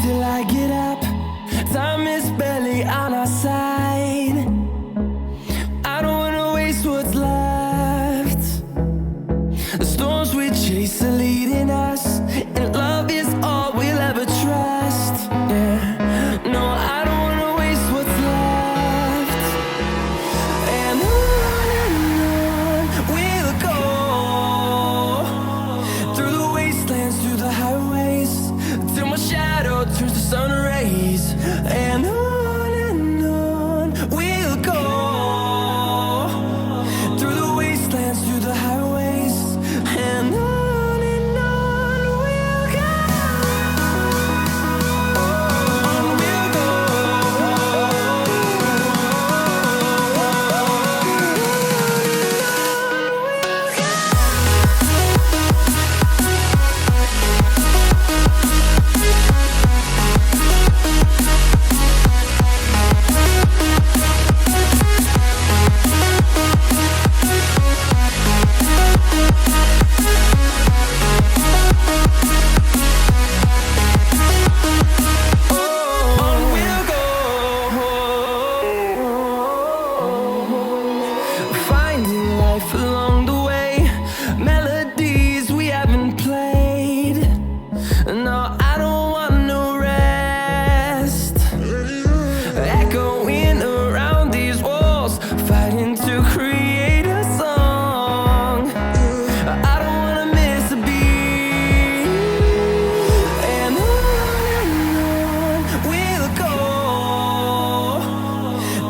till I get up. Time is barely on our side. I don't wanna waste what's left. The storms we chase are leading us, and love is all we'll ever trust. Yeah, no, I don't wanna waste what's left. And on we'll go, through the wastelands, through the highways, till my shadow turns to sun rays. And on we'll go, through the wastelands, through the highways, and on we'll go. On we'll go. Finding life along the way, melodies we haven't played. No, I don't want no rest. Echoing around these walls, fighting to create a song. I don't wanna miss a beat. And on we'll go,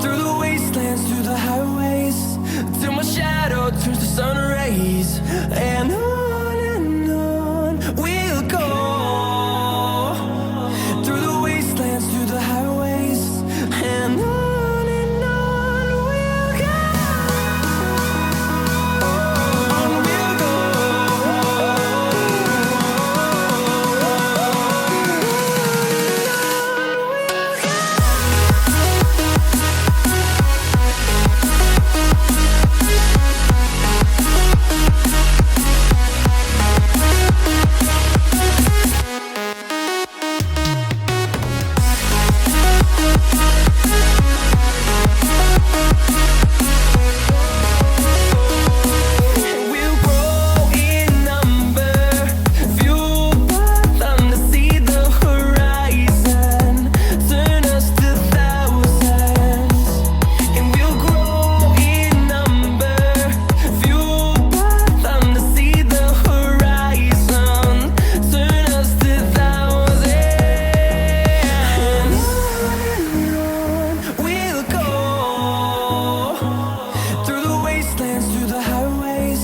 through the wastelands, through the highways, till my shadow turns to sun rays. And on we'll go, through the wastelands, through the highways, and on we'll go. On we'll go. We'll grow in number, fueled by them to see the horizon, turn us to thousands. And we'll grow in number, fueled by them to see the horizon, turn us to thousands. And on we'll go, through the wastelands, through the highways,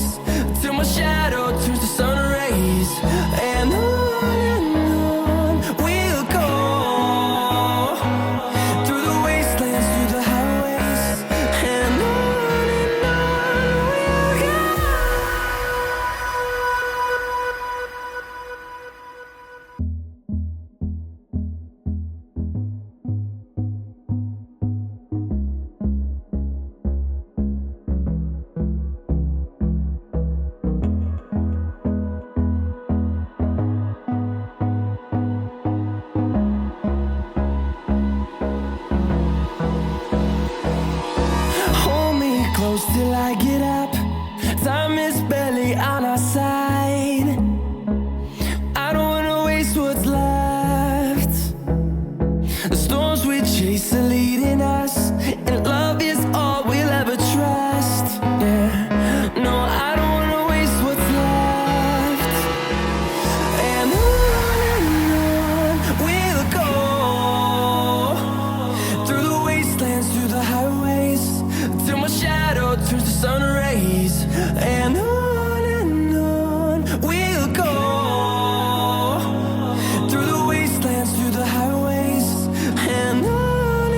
till my shadow turns to sun rays. And on we'll go, through the wastelands, through the highways, and on we'll go. Hold me close till I get up. Time is barely on our side. I don't wanna waste what's left. The storms we chase are leading us, and love is all we'll ever trust. Yeah, no, I don't wanna waste what's left. And on we'll go, through the wastelands, through the highways, till my shadow turns to sun rays. And on we'll go, through the wastelands, through the highways, and on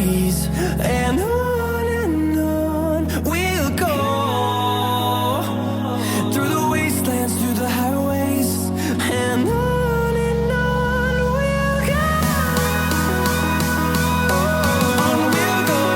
rays, and on we'll go, through the wastelands, through the highways, and on we'll go, on we'll go.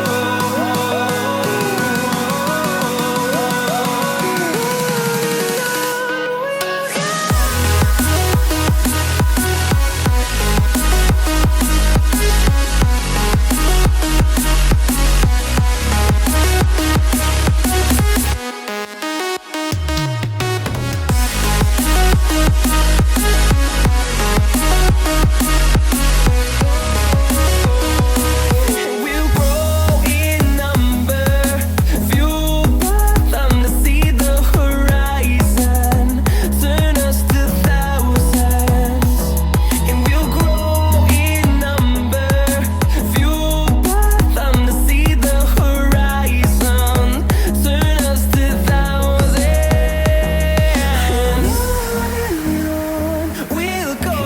We'll grow in number, fueled by them to see the horizon, turn us to thousands. And we'll grow in number, fueled by them to see the horizon, turn us to thousands. And on we'll go,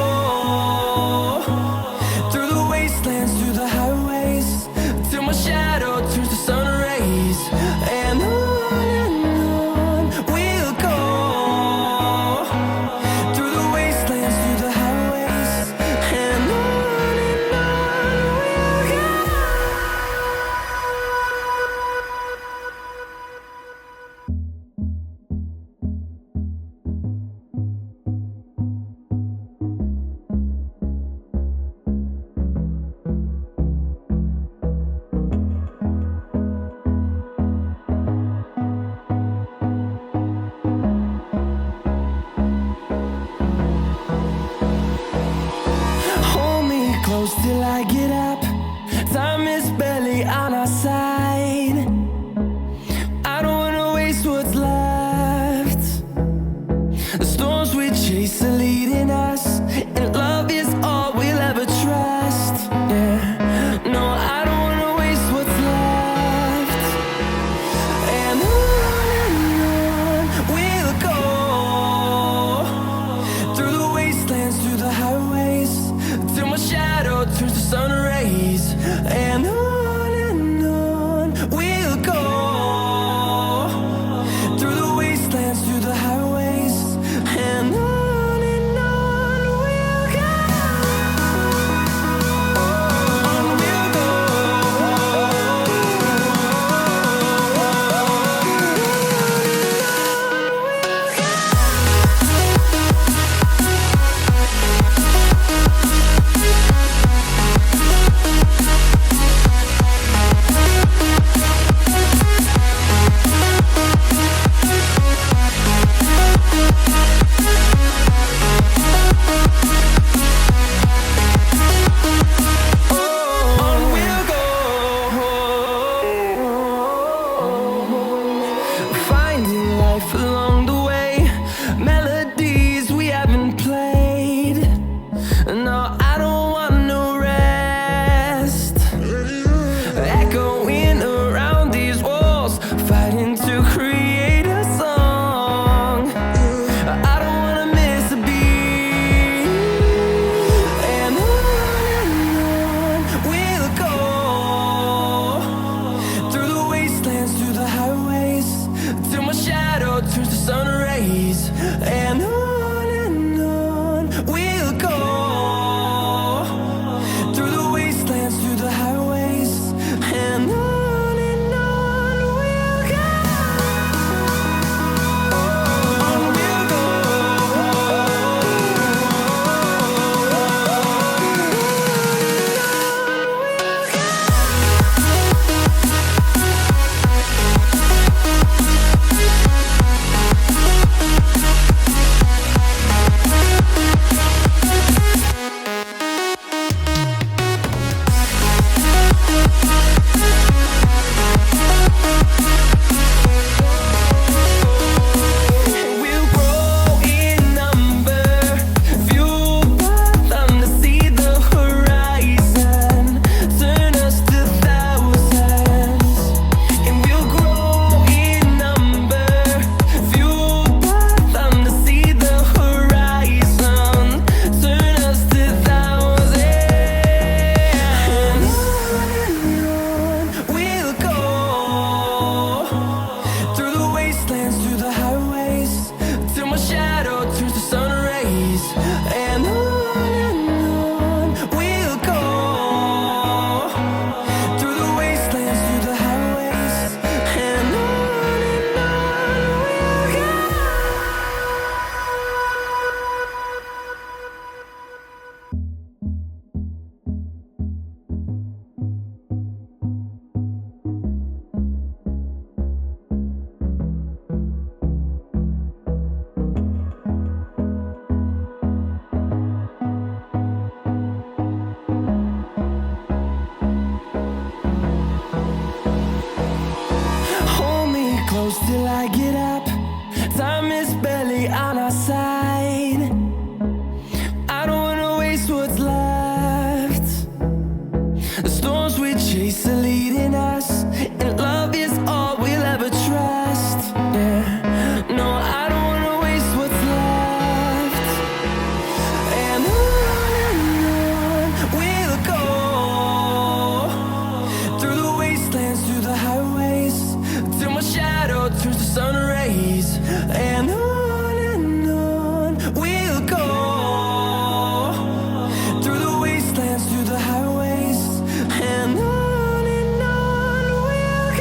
through the wastelands, through the highways, till my shadow turns to sun rays, and on we'll go, through the wastelands, through the highways, and on we'll go. Hold me close till I get up. Time is barely on our side. I don't wanna waste what's left. The storms we chase are leading us, and love is all we'll ever trust. Yeah, no, I don't wanna waste what's left. And on we'll go, through the wastelands, through the highways, till my shadow turns to sun rays, and on we'll go, through the wastelands, through the highways, and on we'll go, on we'll go. close till I get up. Time is barely on our side. I don't wanna waste what's left. The storms we chase are leading us, and love is all we'll ever trust. Yeah, no, I don't wanna waste what's left. And on we'll go, through the wastelands, through the highways, till my shadow turns to sun rays. And on we'll go, through the wastelands, through the highways, and on we'll go.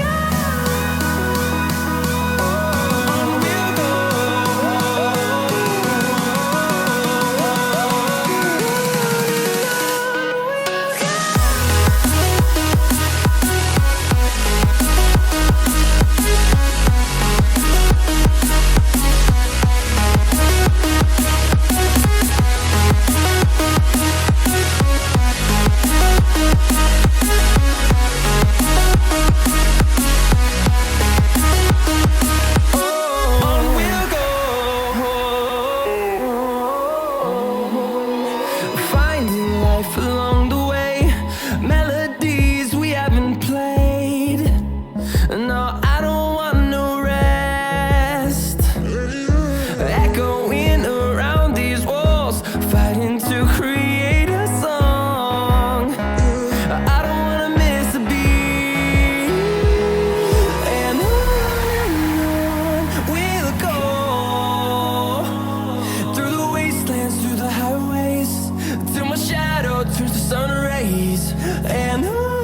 On we'll go. On we'll go, finding life along the way, melodies we haven't played. No, I don't want no rest, echoing around these walls, fighting to create a song. I don't wanna miss a beat. And on we'll go, through the wastelands, through the highways, till my shadow turns to sun rays. And on